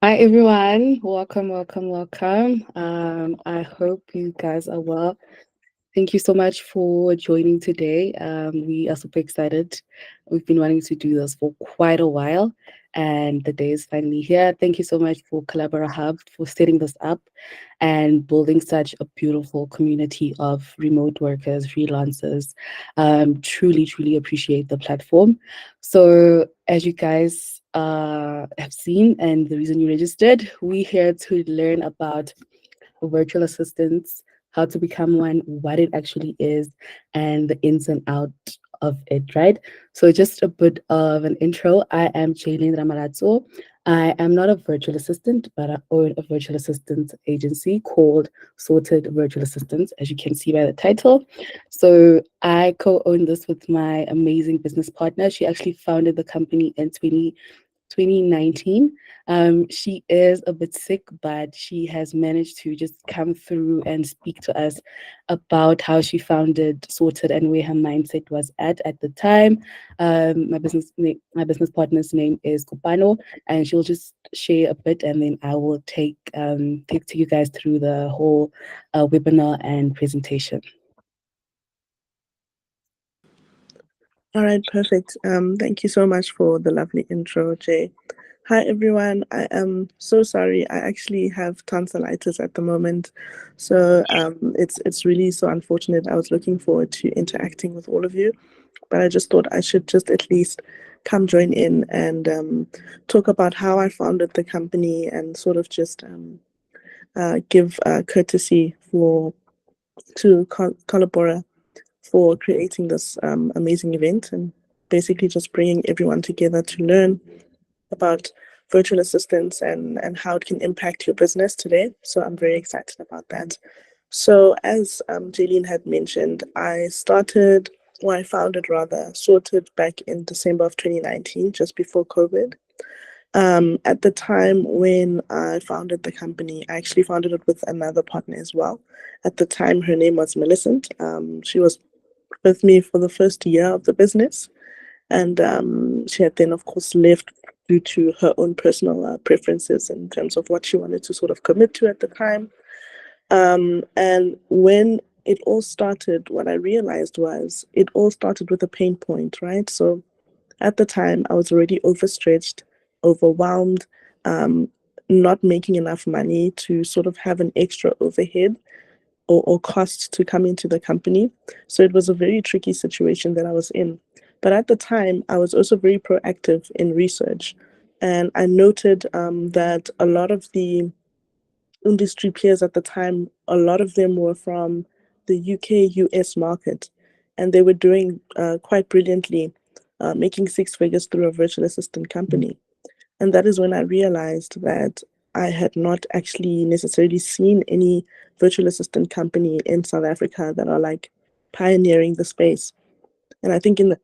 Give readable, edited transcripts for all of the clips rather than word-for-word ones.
Hi everyone, welcome. I hope you guys are well. Thank you so much for joining today. We are super excited. We've been wanting to do this for quite a while, and the day is finally here. Thank you so much for Collabora Hub for setting this up and building such a beautiful community of remote workers, freelancers. Truly appreciate the platform. So, as you guys have seen, and the reason you registered, we're here to learn about virtual assistants, how to become one, what it actually is, and the ins and outs of it, right? So, just a bit of an intro. I am Jaylene Ramalatso. I am not a virtual assistant, but I own a virtual assistant agency called Sorted Virtual Assistants, as you can see by the title. So, I co own this with my amazing business partner. She actually founded the company in 2019. She is a bit sick, but she has managed to just come through and speak to us about how she founded Sorted and where her mindset was at the time. My business partner's name is Kopano, and she'll just share a bit, and then I will take to you guys through the whole webinar and presentation. All right, perfect. Thank you so much for the lovely intro, Jay. Hi, everyone. I am so sorry. I actually have tonsillitis at the moment, so it's really so unfortunate. I was looking forward to interacting with all of you, but I just thought I should just at least come join in and talk about how I founded the company and sort of just give courtesy to Collabora for creating this amazing event and basically just bringing everyone together to learn about virtual assistants and how it can impact your business today. So I'm very excited about that. So as Jaylene had mentioned, I founded rather, Sorted back in December of 2019, just before COVID. At the time when I founded the company, I actually founded it with another partner as well. At the time, her name was Millicent. She was with me for the first year of the business. And she had then, of course, left due to her own personal preferences in terms of what she wanted to sort of commit to at the time. And when it all started, what I realized was it all started with a pain point, right? So at the time, I was already overstretched, overwhelmed, um, not making enough money to sort of have an extra overhead or cost to come into the company. So it was a very tricky situation that I was in. But at the time, I was also very proactive in research. And I noted that a lot of the industry peers at the time, a lot of them were from the UK, US market. And they were doing quite brilliantly, making six figures through a virtual assistant company. And that is when I realized that I had not actually necessarily seen any virtual assistant company in South Africa that are like pioneering the space. And I think in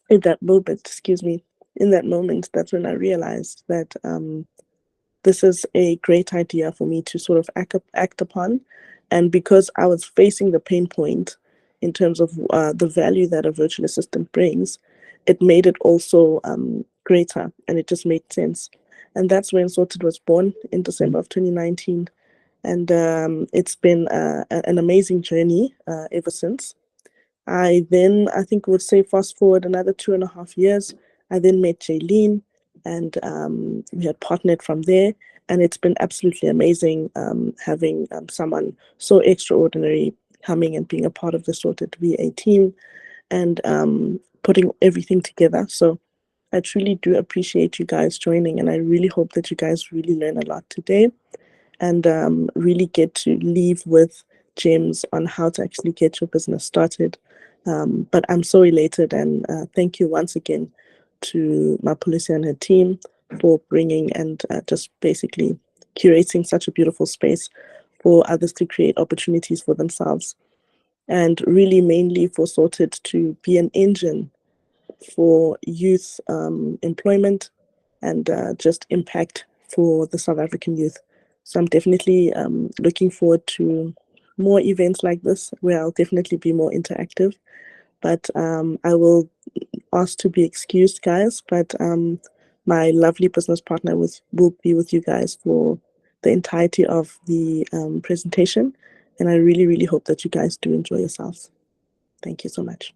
that moment, excuse me, in that moment, that's when I realized that this is a great idea for me to sort of act upon. And because I was facing the pain point in terms of the value that a virtual assistant brings, it made it also greater and it just made sense. And that's when Sorted was born in December of 2019. And it's been an amazing journey ever since. I think, would say fast forward another 2.5 years, I then met Jaylene and we had partnered from there. And it's been absolutely amazing having someone so extraordinary coming and being a part of the Sorted VA team and putting everything together. So I truly do appreciate you guys joining, and I really hope that you guys really learn a lot today and really get to leave with gems on how to actually get your business started. But I'm so elated, and thank you once again to Mapulisi and her team for bringing and just basically curating such a beautiful space for others to create opportunities for themselves, and really mainly for Sorted to be an engine for youth employment and just impact for the South African youth. So I'm definitely looking forward to more events like this where I'll definitely be more interactive. But I will ask to be excused, guys. But my lovely business partner will be with you guys for the entirety of the presentation. And I really, really hope that you guys do enjoy yourselves. Thank you so much.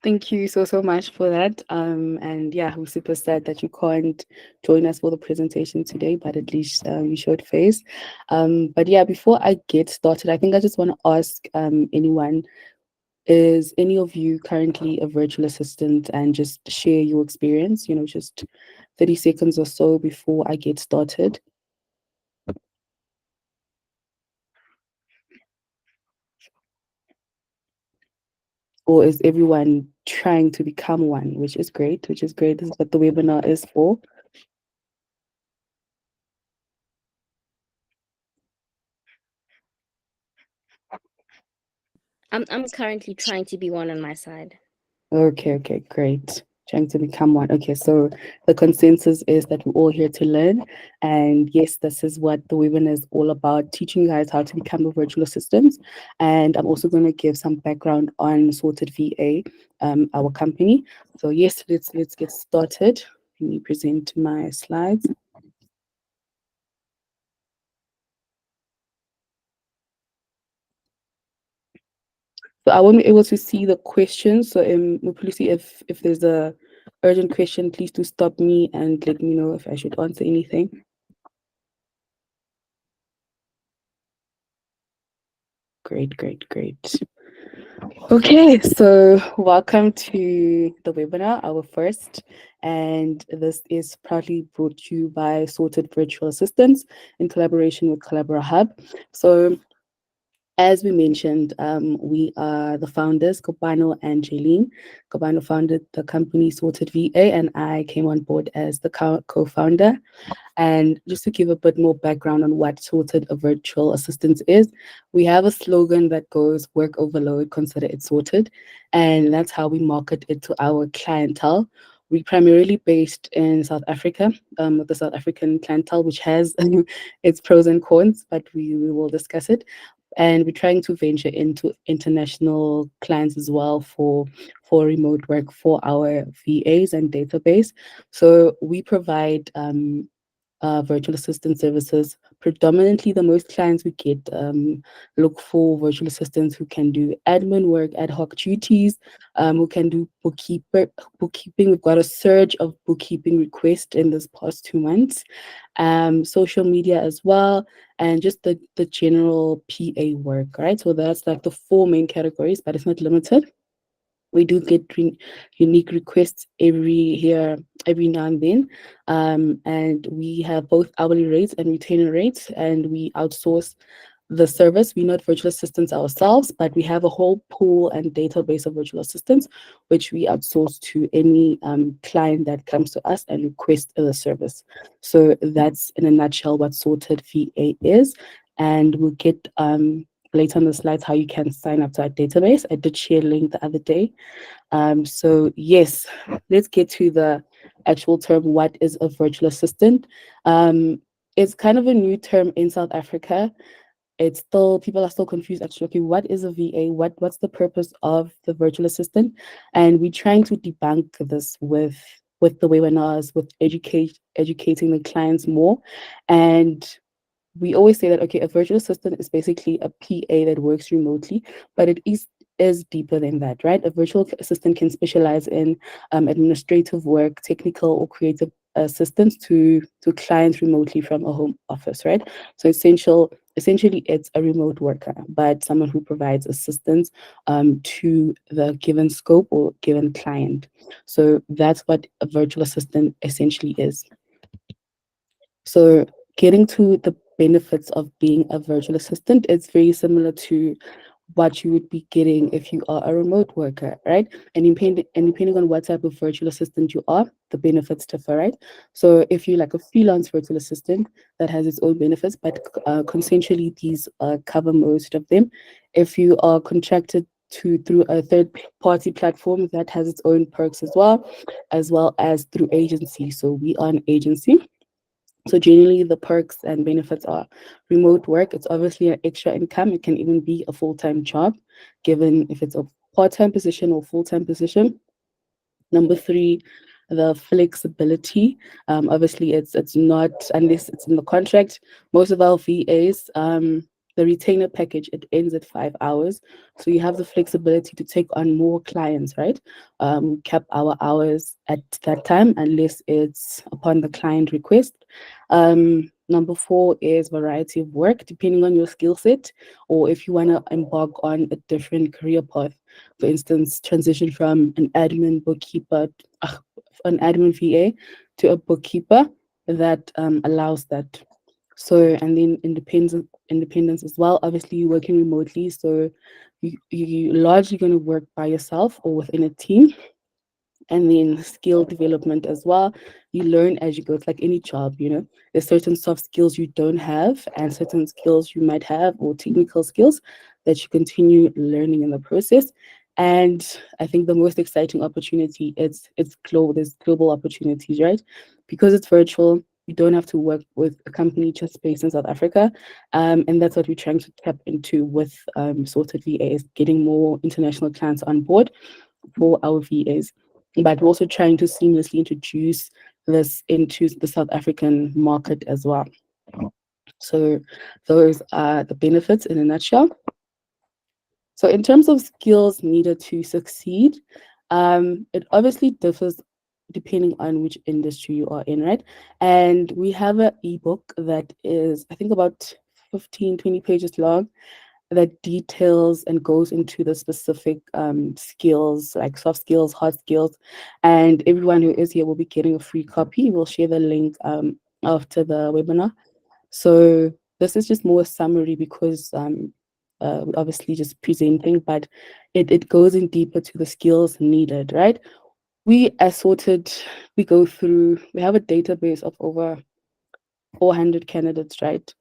Thank you so much for that. And yeah, we're super sad that you can't join us for the presentation today, but at least you showed face. But yeah, before I get started, I think I just want to ask anyone, is any of you currently a virtual assistant, and just share your experience, just 30 seconds or so before I get started. Or is everyone trying to become one, which is great, which is great. This is what the webinar is for. I'm currently trying to be one on my side. Okay, great. Trying to become one. Okay, so the consensus is that we're all here to learn. And yes, this is what the webinar is all about, teaching you guys how to become a virtual assistant. And I'm also going to give some background on Sorted VA, our company. So yes, let's get started. Let me present my slides. So I won't be able to see the questions. So Mupulusi, if there's a urgent question, please do stop me and let me know if I should answer anything. Great. Okay, so welcome to the webinar, our first, and this is proudly brought to you by Sorted Virtual Assistants in collaboration with Collabora Hub. So as we mentioned, we are the founders, Kopano and Jaylene. Kopano founded the company Sorted VA, and I came on board as the co-founder. And just to give a bit more background on what Sorted a virtual assistant is, we have a slogan that goes, work overload, consider it sorted. And that's how we market it to our clientele. We primarily based in South Africa, with the South African clientele, which has its pros and cons, but we will discuss it. And we're trying to venture into international clients as well for remote work for our VAs and database. So we provide virtual assistant services. Predominantly, the most clients we get look for virtual assistants who can do admin work, ad hoc duties, who can do bookkeeping. We've got a surge of bookkeeping requests in this past 2 months. Social media as well, and just the general PA work, right? So that's like the four main categories, but it's not limited. We do get unique requests every now and then, and we have both hourly rates and retainer rates, and we outsource the service. We're not virtual assistants ourselves, but we have a whole pool and database of virtual assistants, which we outsource to any client that comes to us and requests the service. So that's in a nutshell what Sorted VA is, and we'll get later on the slides how you can sign up to our database. I did share a link the other day. So yes, let's get to the actual term. What is a virtual assistant? It's kind of a new term in South Africa. It's still, people are still confused actually. Okay, what is a VA? What's the purpose of the virtual assistant? And we're trying to debunk this with the webinars, with educating the clients more. And we always say that, okay, a virtual assistant is basically a PA that works remotely, but it is deeper than that, right? A virtual assistant can specialize in administrative work, technical or creative assistance to clients remotely from a home office, right? So essentially it's a remote worker, but someone who provides assistance to the given scope or given client. So that's what a virtual assistant essentially is. So getting to the benefits of being a virtual assistant, it's very similar to what you would be getting if you are a remote worker, right? And depending on what type of virtual assistant you are, the benefits differ, right? So if you're like a freelance virtual assistant, that has its own benefits, but consensually these cover most of them. If you are contracted through a third party platform, that has its own perks as well as through agency. So we are an agency. So generally the perks and benefits are remote work. It's obviously an extra income. It can even be a full-time job, given if it's a part-time position or full-time position. Number three, the flexibility. Obviously, it's not unless it's in the contract. Most of our VAs, the retainer package, it ends at 5 hours, so you have the flexibility to take on more clients, right? Cap our hours at that time unless it's upon the client request. Number four is variety of work, depending on your skill set, or if you want to embark on a different career path. For instance, transition from an admin bookkeeper, an admin VA to a bookkeeper that allows that. So, and then independence as well. Obviously, you're working remotely, so you're largely going to work by yourself or within a team. And then skill development as well. You learn as you go. It's like any job, you know. There's certain soft skills you don't have, and certain skills you might have, or technical skills that you continue learning in the process. And I think the most exciting opportunity it's global. There's global opportunities, right? Because it's virtual. You don't have to work with a company just based in South Africa, and that's what we're trying to tap into with Sorted VAs, getting more international clients on board for our VAs, but we're also trying to seamlessly introduce this into the South African market as well. So those are the benefits in a nutshell. So in terms of skills needed to succeed, it obviously differs depending on which industry you are in, right? And we have an ebook that is, I think, about 15, 20 pages long that details and goes into the specific skills, like soft skills, hard skills. And everyone who is here will be getting a free copy. We'll share the link after the webinar. So this is just more a summary because we're obviously just presenting, but it goes in deeper to the skills needed, right? We as Sorted, we have a database of over 400 candidates, right?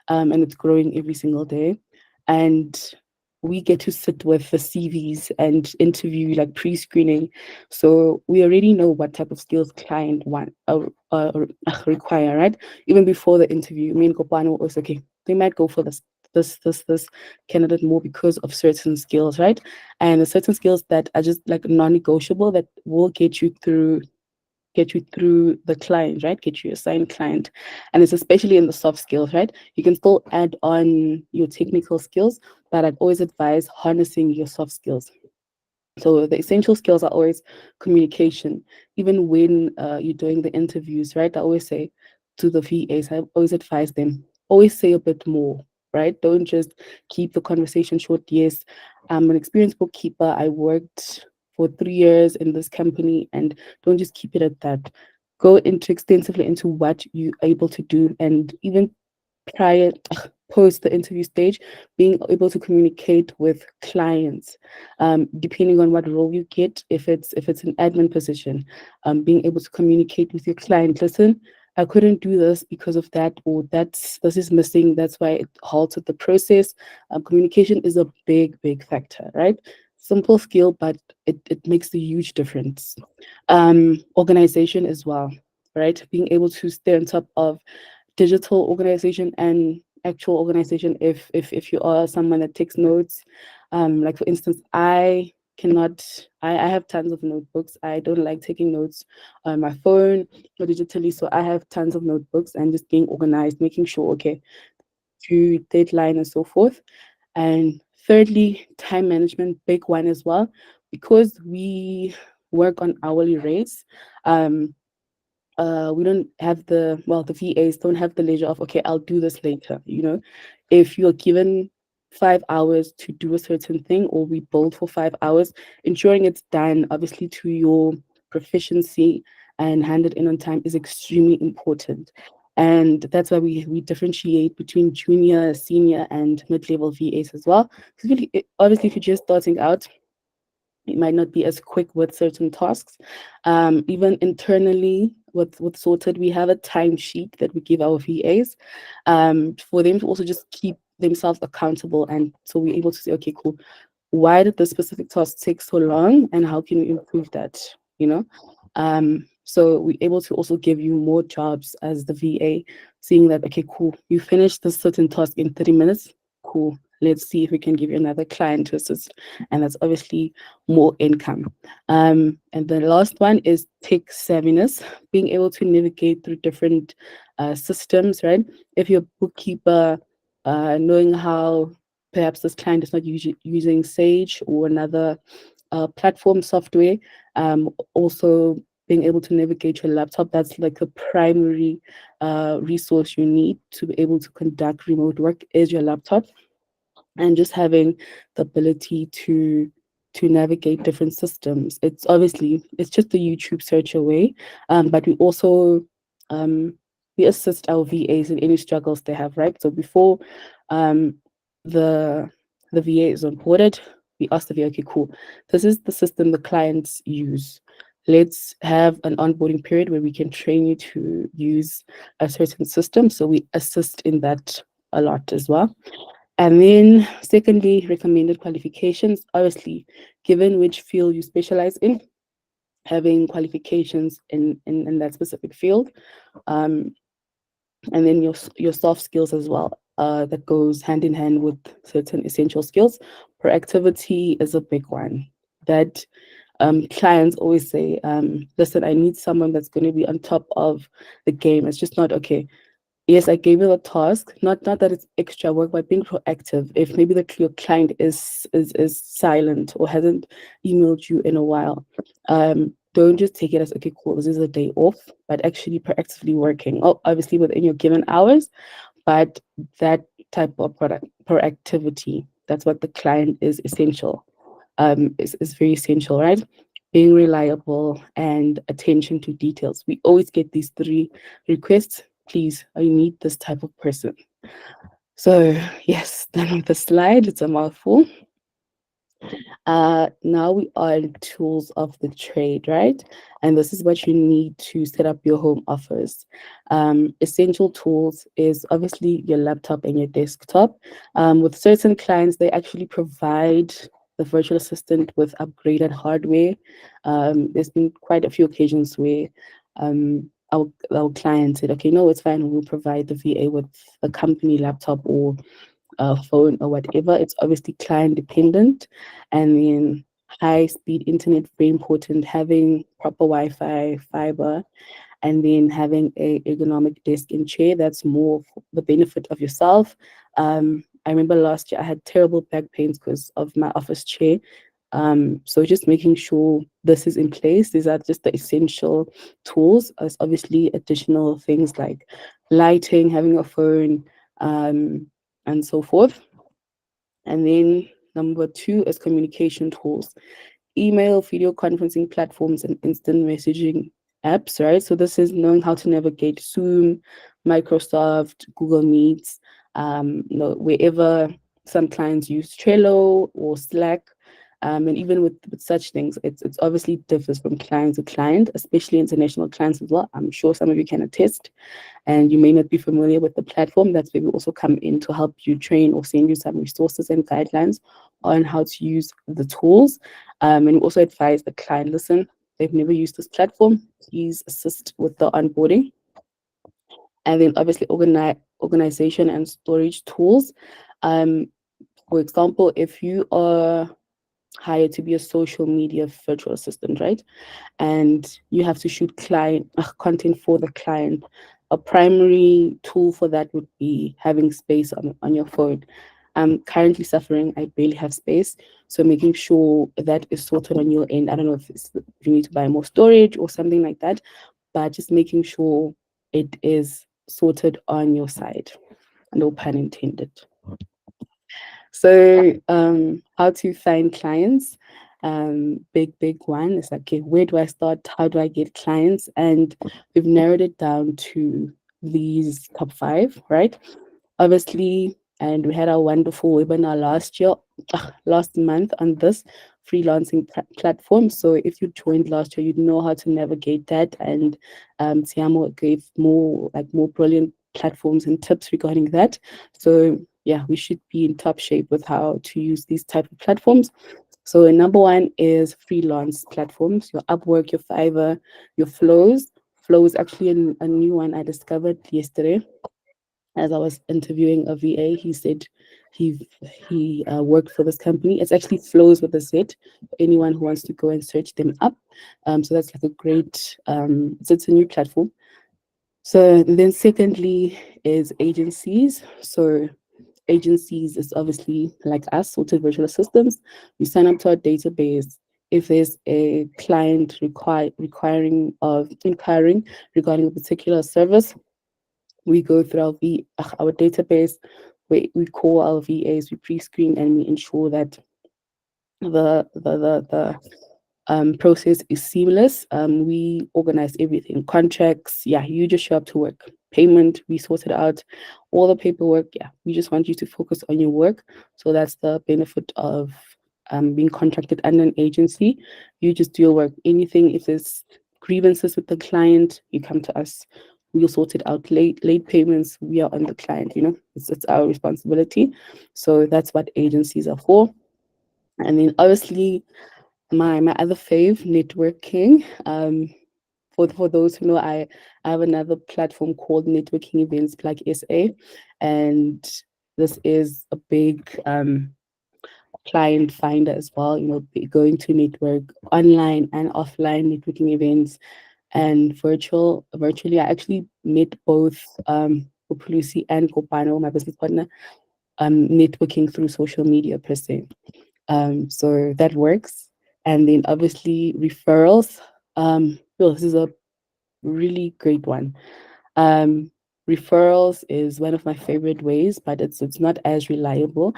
And it's growing every single day. And we get to sit with the CVs and interview, like pre-screening. So we already know what type of skills client want require, right? Even before the interview, me and Kopano was okay. They might go for this candidate more because of certain skills, right? And the certain skills that are just like non-negotiable that will get you through the client, right? Get you assigned client. And it's especially in the soft skills, right? You can still add on your technical skills, but I'd always advise harnessing your soft skills. So the essential skills are always communication. Even when you're doing the interviews, right? I always say to the VAs, I always advise them, always say a bit more, right? Don't just keep the conversation short. Yes, I'm an experienced bookkeeper. I worked for 3 years in this company, and don't just keep it at that. Go into extensively into what you're able to do, and even prior post the interview stage, being able to communicate with clients, depending on what role you get. If it's an admin position, being able to communicate with your client. Listen, I couldn't do this because of that, or this is missing. That's why it halted the process. Communication is a big factor, right? Simple skill, but it makes a huge difference. Organization as well, right? Being able to stay on top of digital organization and actual organization. If you are someone that takes notes, like for instance, I have tons of notebooks. I don't like taking notes on my phone or digitally, so I have tons of notebooks and just being organized, making sure, okay, to deadline and so forth. And thirdly, time management, big one as well, because we work on hourly rates. We don't have the VAs don't have the leisure of, okay, I'll do this later. If you're given 5 hours to do a certain thing, or we build for 5 hours, ensuring it's done obviously to your proficiency and handed in on time is extremely important. And that's why we differentiate between junior, senior, and mid-level VAs as well. Because really, obviously, if you're just starting out, it might not be as quick with certain tasks. Even internally with Sorted, we have a timesheet that we give our VAs, for them to also just keep themselves accountable. And so we're able to say, okay, cool. Why did this specific task take so long, and how can we improve that? You know, So we're able to also give you more jobs as the VA, seeing that, okay, cool, you finished this certain task in 30 minutes, cool. Let's see if we can give you another client to assist. And that's obviously more income. And the last one is tech savviness, being able to navigate through different systems, right? If you're a bookkeeper, knowing how perhaps this client is not using Sage or another platform software, also being able to navigate your laptop, that's like the primary resource you need to be able to conduct remote work is your laptop, and just having the ability to navigate different systems. It's just the YouTube search away, but we also we assist our VAs in any struggles they have, right? So before um, the the VA is onboarded, we ask the VA, okay, cool, this is the system the clients use. Let's have an onboarding period where we can train you to use a certain system. So we assist in that a lot as well. And then secondly, recommended qualifications. Obviously, given which field you specialize in, having qualifications in that specific field. Um, and then your soft skills as well. That goes hand in hand with certain essential skills. Proactivity is a big one. That clients always say, listen, I need someone that's going to be on top of the game. It's just not okay. Yes, I gave you a task. Not that it's extra work, but being proactive. If maybe your client is silent or hasn't emailed you in a while, don't just take it as okay, cool, this is a day off, but actually proactively working. Oh, obviously within your given hours, but that type of product proactivity, that's what the client is essential. Is very essential, right? Being reliable and attention to details. We always get these three requests. Please, I need this type of person. So yes, then on the slide, it's a mouthful. Now we are in tools of the trade, right? And this is what you need to set up your home office. Essential tools is obviously your laptop and your desktop. With certain clients, they actually provide the virtual assistant with upgraded hardware. There's been quite a few occasions where our client said, okay, no, it's fine, we'll provide the VA with a company laptop or phone or whatever. It's obviously client dependent. And then high speed internet, very important, having proper Wi-Fi, fiber, and then having a ergonomic desk and chair. That's more for the benefit of yourself. I remember last year I had terrible back pains because of my office chair. So just making sure this is in place. These are just the essential tools. As obviously additional things like lighting, having a phone, and so forth. And then number two is communication tools, email, video conferencing platforms, and instant messaging apps, right? So this is knowing how to navigate Zoom, Microsoft, Google Meets, wherever some clients use Trello or Slack. And even with such things, it's obviously differs from client to client, especially international clients as well. I'm sure some of you can attest, and you may not be familiar with the platform. That's where we also come in to help you train or send you some resources and guidelines on how to use the tools. And we also advise the client, listen, they've never used this platform, please assist with the onboarding. And then obviously organization and storage tools. For example, if you are hired to be a social media virtual assistant, right? And you have to shoot client content for the client. A primary tool for that would be having space on your phone. I'm currently suffering, I barely have space. So making sure that is sorted on your end. I don't know if you need to buy more storage or something like that, but just making sure it is sorted on your side. No pun intended. So how to find clients? Big one is like, okay, where do I start? How do I get clients? And we've narrowed it down to these top 5, right? Obviously, and we had our wonderful webinar last month on this freelancing platform. So if you joined last year, you'd know how to navigate that. And Tiamo gave more brilliant platforms and tips regarding that. So yeah, we should be in top shape with how to use these type of platforms. So number one is freelance platforms, your Upwork, your Fiverr, your Flows. Flow is actually a new one I discovered yesterday as I was interviewing a VA. He said he worked for this company. It's actually Flows with a Z. Anyone who wants to go and search them up. So that's like a great. So it's a new platform. So then, secondly, is agencies. So agencies is obviously like us, sorted virtual assistants. You sign up to our database. If there's a client inquiring regarding a particular service, we go through our database. We call our VAs, we pre-screen, and we ensure that the process is seamless. We organize everything, contracts. Yeah, you just show up to work. Payment, we sort it out. All the paperwork. Yeah, we just want you to focus on your work. So that's the benefit of being contracted under an agency. You just do your work. Anything, if there's grievances with the client, you come to us. We'll sort it out. Late payments, we are on the client. It's our responsibility. So that's what agencies are for. And then obviously my other fave, networking. For those who know, I have another platform called Networking Events Plug SA, and this is a big client finder as well. Going to network online and offline networking events and virtually. I actually met both Upulusi and Kopano, my business partner, networking through social media per se. So that works. And then obviously referrals. Well, this is a really great one. Referrals is one of my favorite ways, but it's not as reliable.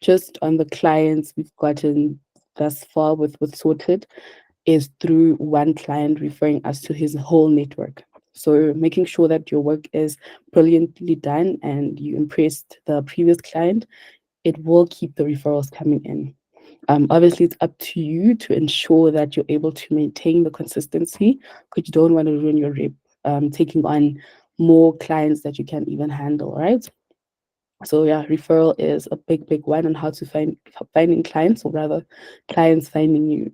Just on the clients we've gotten thus far with Sorted is through one client referring us to his whole network. So making sure that your work is brilliantly done and you impressed the previous client, it will keep the referrals coming in. Obviously, it's up to you to ensure that you're able to maintain the consistency because you don't want to ruin your rep, taking on more clients that you can't even handle, right? So yeah, referral is a big one on how to finding clients, or rather, clients finding you.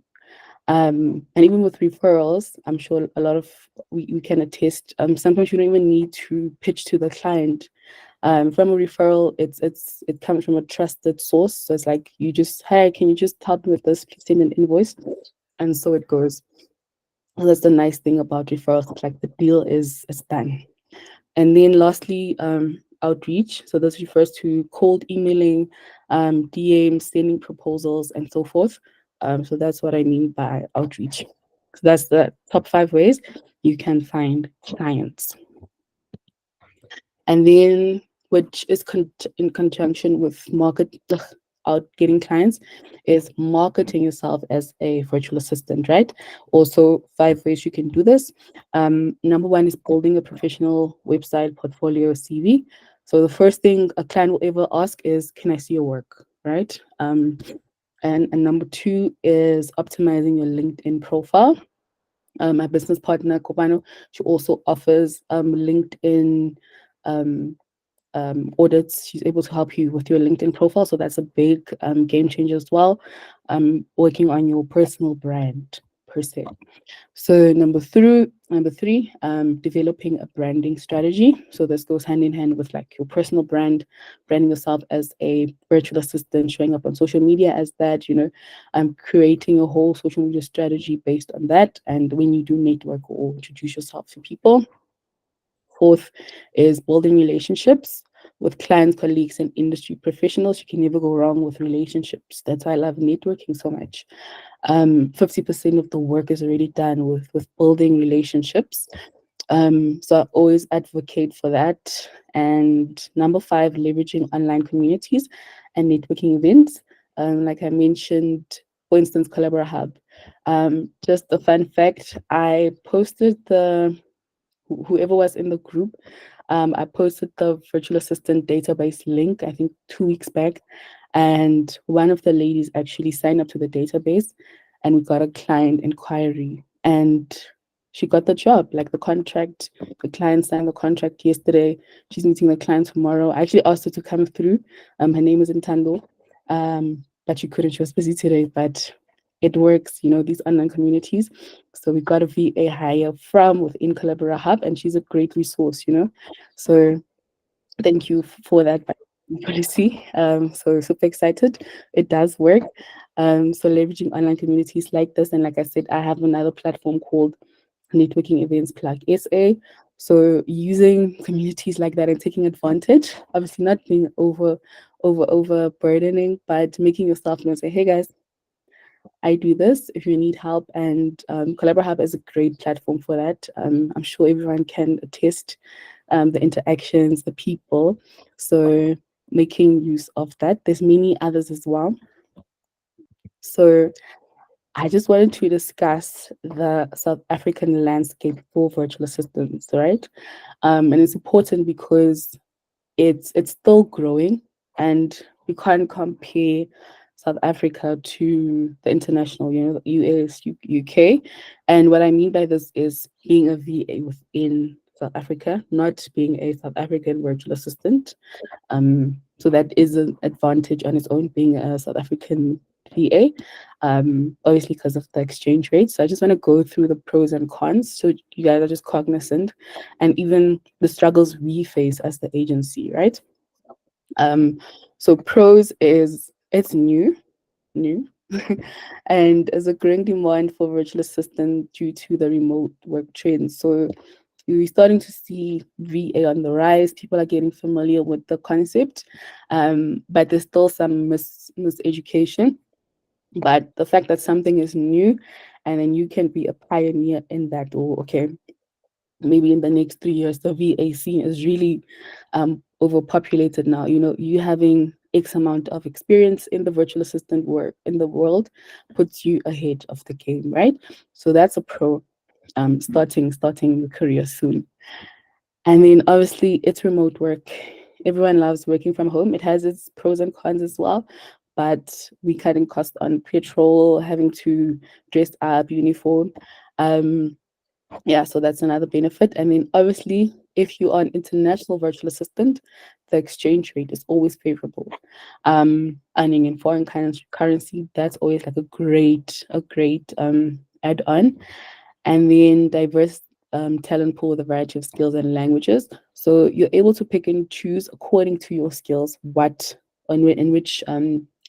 And even with referrals, I'm sure a lot of we can attest. Sometimes you don't even need to pitch to the client. From a referral, it comes from a trusted source. So it's like you just, hey, can you just help me with this? Please send an invoice, and so it goes. And that's the nice thing about referrals. It's like the deal is done. And then lastly, outreach. So this refers to cold emailing, DMs, sending proposals, and so forth. So that's what I mean by outreach. So that's the top 5 ways you can find clients. And then, which is in conjunction with getting clients, is marketing yourself as a virtual assistant, right? Also, 5 ways you can do this. Number 1 is building a professional website, portfolio, CV. So the first thing a client will ever ask is, can I see your work, right? And number 2 is optimizing your LinkedIn profile. My business partner, Kopano, she also offers LinkedIn audits. She's able to help you with your LinkedIn profile. So that's a big game changer as well. Working on your personal brand per se. So number three, developing a branding strategy. So this goes hand in hand with like your personal branding yourself as a virtual assistant, showing up on social media as that, creating a whole social media strategy based on that. And when you do network or introduce yourself to people. Fourth is building relationships with clients, colleagues, and industry professionals. You can never go wrong with relationships. That's why I love networking so much. 50% of the work is already done with building relationships. So I always advocate for that. And number 5, leveraging online communities and networking events. Like I mentioned, for instance, Collabora Hub. Just a fun fact, I posted whoever was in the group, I posted the virtual assistant database link, I think 2 weeks back. And one of the ladies actually signed up to the database and we got a client inquiry and she got the job, like the client signed the contract yesterday. She's meeting the client tomorrow. I actually asked her to come through. Her name is Intando. but you couldn't, she was busy today, but it works, you know, these online communities. So we got a VA hire from within Collaborate Hub, and she's a great resource, you know. So thank you for that policy. So super excited. It does work. So leveraging online communities like this, and like I said, I have another platform called Networking Events Plug SA. So using communities like that and taking advantage, obviously not being overburdening, but making yourself know, say, hey guys, I do this if you need help. And Collabor Hub is a great platform for that. I'm sure everyone can attest the interactions, the people. So making use of that. There's many others as well. So I just wanted to discuss the South African landscape for virtual assistants, right? And it's important because it's still growing, and you can't compare South Africa to the international, you know, the US, UK. And what I mean by this is being a VA within South Africa, not being a South African virtual assistant. So that is an advantage on its own, being a South African VA, obviously because of the exchange rate. So I just want to go through the pros and cons so you guys are just cognizant, and even the struggles we face as the agency, right? So pros is it's new, and there's a growing demand for virtual assistant due to the remote work trend. So we're starting to see VA on the rise. People are getting familiar with the concept, but there's still some miseducation. But the fact that something is new, and then you can be a pioneer in that, or okay, maybe in the next 3 years, the VA scene is really overpopulated now. You know, you having X amount of experience in the virtual assistant work in the world puts you ahead of the game, right? So that's a pro. Starting your career soon. And then obviously it's remote work. Everyone loves working from home. It has its pros and cons as well, but we cutting cost on petrol, having to dress up, uniform. Um, yeah, so that's another benefit. And then obviously, if you are an international virtual assistant, the exchange rate is always favorable. Earning in foreign currency, that's always like a great add-on. And then diverse talent pool with a variety of skills and languages. So you're able to pick and choose according to your skills what in which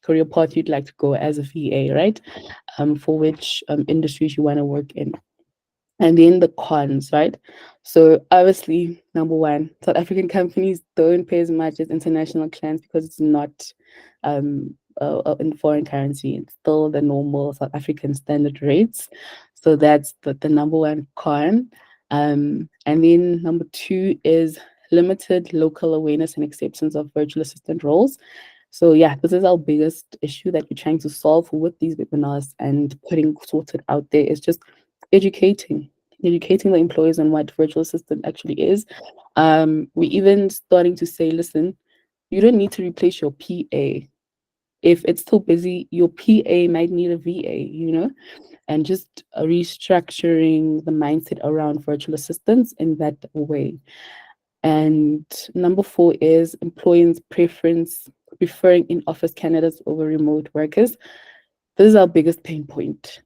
career path you'd like to go as a VA, right? For which industries you want to work in. And then the cons, right? So obviously, number one, South African companies don't pay as much as international clients because it's not in foreign currency. It's still the normal South African standard rates. So that's the number one con. And then number two is limited local awareness and acceptance of virtual assistant roles. So yeah, this is our biggest issue that we're trying to solve with these webinars and putting sorted out there is just educating the employees on what virtual assistant actually is. We even starting to say, listen, you don't need to replace your PA. If it's too busy, your PA might need a VA, you know, and just restructuring the mindset around virtual assistants in that way. And number four is employees' preferring in-office candidates over remote workers. This is our biggest pain point,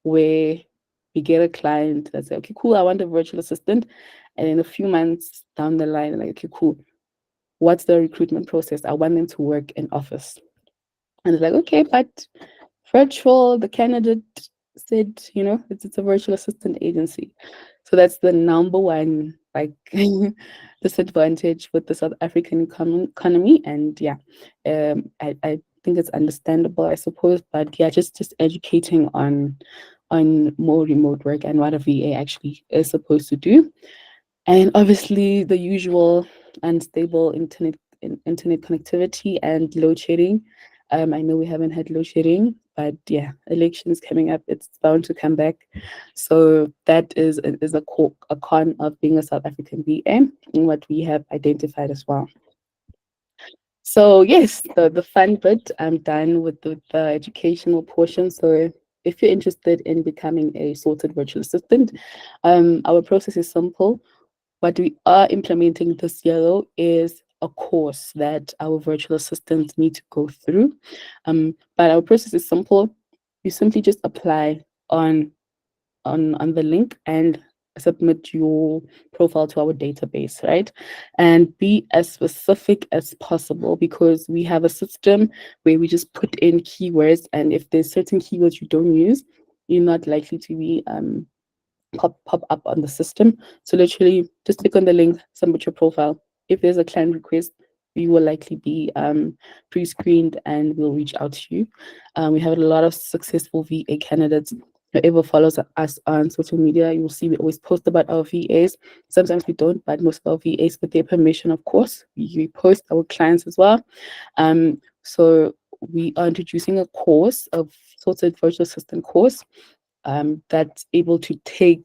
where we get a client that say, okay, cool, I want a virtual assistant. And in a few months down the line, like, okay, cool, what's the recruitment process? I want them to work in office. And it's like, okay, but virtual, the candidate said, you know, it's a virtual assistant agency. So that's the number one, like, disadvantage with the South African economy. And yeah, I think it's understandable, I suppose, but yeah, just educating on more remote work and what a VA actually is supposed to do. And obviously the usual unstable internet connectivity and load shedding. I know we haven't had load shedding, but yeah, elections coming up, it's bound to come back. So that is a con of being a South African VA, and what we have identified as well. So yes, the fun bit, I'm done with the educational portion. So if you're interested in becoming a sorted virtual assistant, our process is simple. What we are implementing this year though is a course that our virtual assistants need to go through. But our process is simple. You simply just apply on the link and submit your profile to our database, right? And be as specific as possible, because we have a system where we just put in keywords, and if there's certain keywords you don't use, you're not likely to be pop up on the system. So literally just click on the link, submit your profile. If there's a client request, we will likely be pre-screened and we'll reach out to you. We have a lot of successful VA candidates. Whoever follows us on social media, you will see we always post about our VAs. Sometimes we don't, but most of our VAs, with their permission, of course, we post our clients as well. So we are introducing a course, a sorted virtual assistant course, that's able to take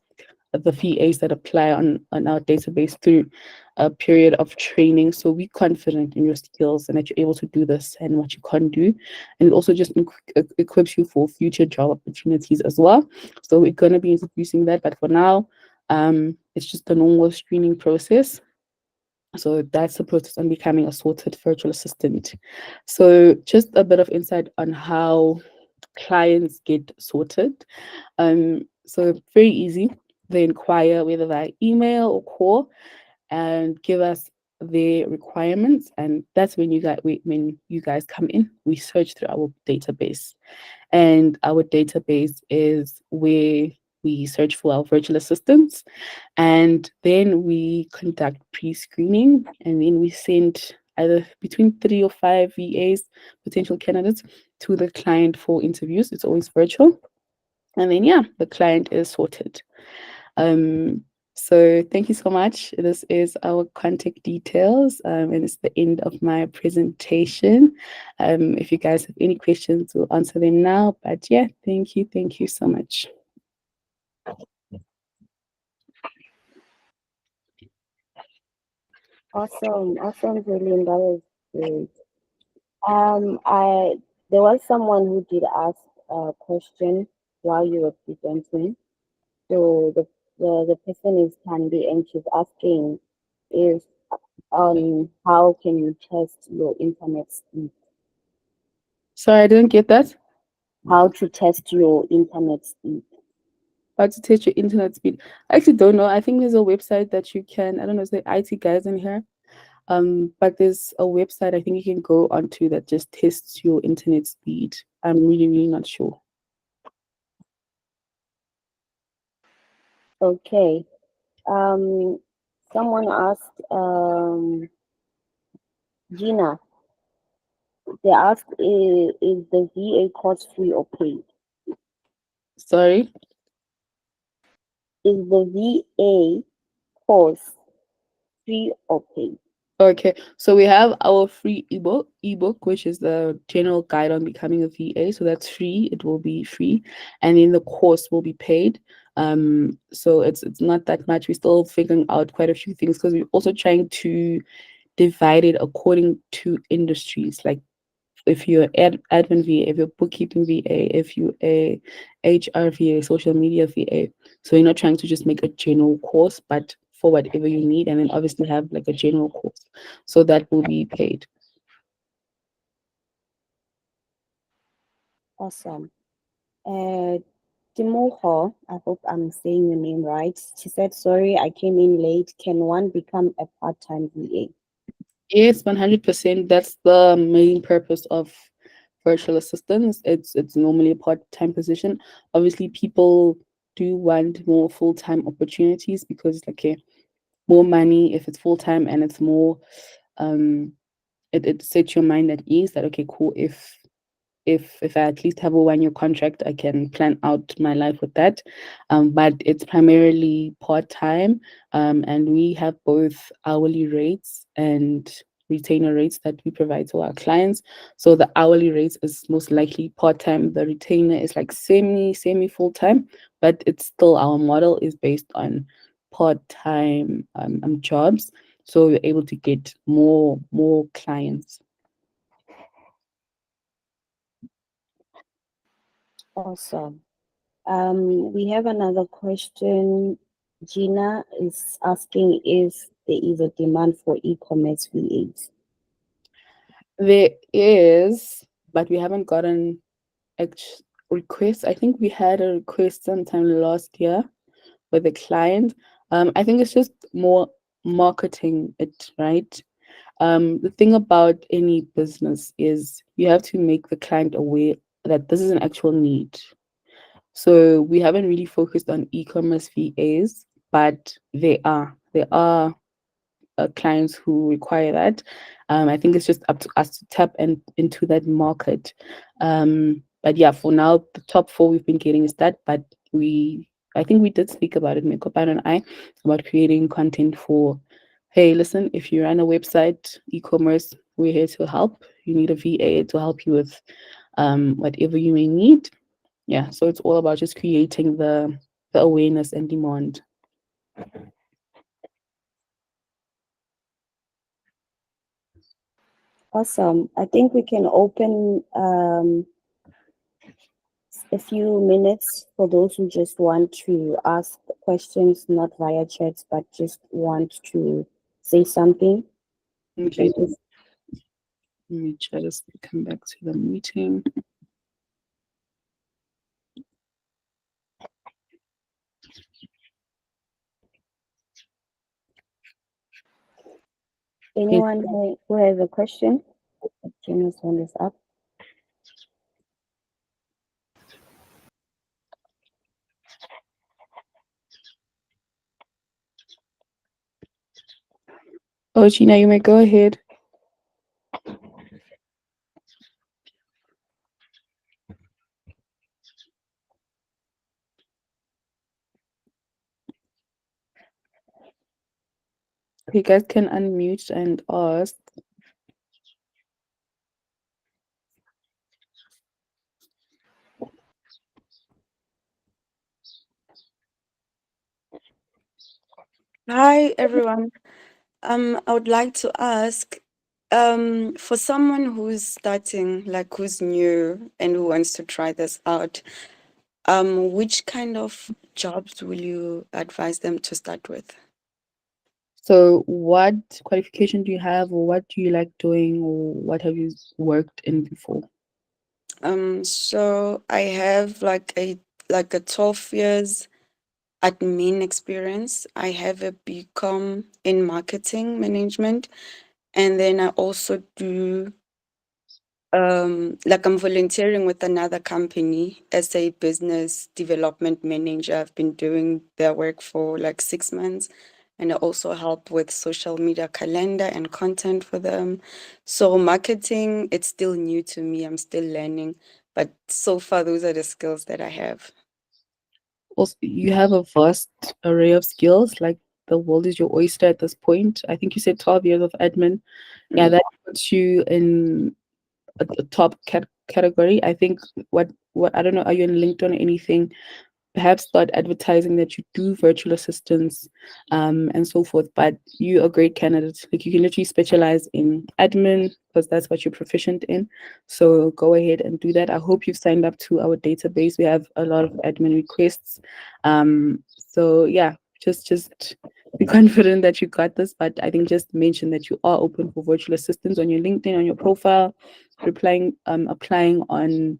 the VAs that apply on our database through a period of training. So we're confident in your skills and that you're able to do this and what you can't do. And it also just equips you for future job opportunities as well. So we're going to be introducing that. But for now, it's just a normal screening process. So that's the process on becoming a sorted virtual assistant. So just a bit of insight on how clients get sorted. So very easy. They inquire whether via email or call and give us their requirements, and that's when you guys come in. We search through our database, and our database is where we search for our virtual assistants, and then we conduct pre-screening, and then we send either between 3 or 5 VAs, potential candidates, to the client for interviews. It's always virtual. And then, yeah, the client is sorted. So thank you so much. This is our contact details, and it's the end of my presentation. If you guys have any questions, we'll answer them now. But yeah, thank you so much. Awesome, Jaylene. That was great. I There was someone who did ask a question while you were presenting. So the person is Candy, and she's asking is how can you test your internet speed? Sorry, I didn't get that. How to test your internet speed? How to test your internet speed? I actually don't know. I think there's a website that you can. I don't know. Is there IT guys in here? But there's a website I think you can go onto that just tests your internet speed. I'm really not sure. Okay. Someone asked, Gina, they asked, is the VA course free or paid? Sorry. Is the VA course free or paid? Okay, so we have our free ebook, which is the general guide on becoming a VA. So that's free. It will be free, and then the course will be paid. So it's not that much. We're still figuring out quite a few things because we're also trying to divide it according to industries. Like if you're admin VA, if you're bookkeeping VA, if you're a HR VA, social media VA. So you're not trying to just make a general course, but for whatever you need, and then obviously have like a general course. So that will be paid. Awesome. Timoho, I hope I'm saying your name right. She said, sorry, I came in late. Can one become a part-time VA? Yes, 100%. That's the main purpose of virtual assistants. It's normally a part-time position. Obviously, people do want more full-time opportunities because like more money if it's full-time, and it's more it sets your mind at ease that okay, cool, if I at least have a 1 year contract, I can plan out my life with that. But it's primarily part-time, and we have both hourly rates and retainer rates that we provide to our clients. So the hourly rates is most likely part-time. The retainer is like semi full-time, but it's still, our model is based on part-time jobs. So we're able to get more clients. Awesome. We have another question. Gina is asking, is there is a demand for e-commerce VAs? There is, but we haven't gotten requests. I think we had a request sometime last year with a client. I think it's just more marketing it, right? The thing about any business is you have to make the client aware that this is an actual need. So we haven't really focused on e-commerce VAs, but there are clients who require that. I think it's just up to us to tap into that market. But yeah, for now, the top four we've been getting is that. But I think we did speak about it, Mekopan and I, about creating content for, hey, listen, if you run a website, e-commerce, we're here to help. You need a VA to help you with whatever you may need. Yeah, so it's all about just creating the awareness and demand. Awesome. I think we can open a few minutes for those who just want to ask questions, not via chats, but just want to say something. Okay. Let me try to come back to the meeting. Anyone who has a question? Jim's hand is up. Oh, Gina, you may go ahead. You guys can unmute and ask. Hi, everyone. I would like to ask, for someone who's starting, like who's new and who wants to try this out, which kind of jobs will you advise them to start with? So, what qualification do you have, or what do you like doing, or what have you worked in before? So I have like a 12 years admin experience. I have a BCom in marketing management, and then I also do like I'm volunteering with another company as a business development manager. I've been doing their work for like 6 months, and I also help with social media calendar and content for them. So marketing, it's still new to me. I'm still learning, but so far those are the skills that I have. Also, you have a vast array of skills. Like the world is your oyster at this point. I think you said 12 years of admin. Yeah, that puts you in a top category. I think what I don't know. Are you on LinkedIn or anything? Perhaps start advertising that you do virtual assistants and so forth, but you're a great candidate. Like you can literally specialize in admin because that's what you're proficient in. So go ahead and do that. I hope you've signed up to our database. We have a lot of admin requests. So yeah, just be confident that you got this, but I think just mention that you are open for virtual assistants on your LinkedIn, on your profile, applying on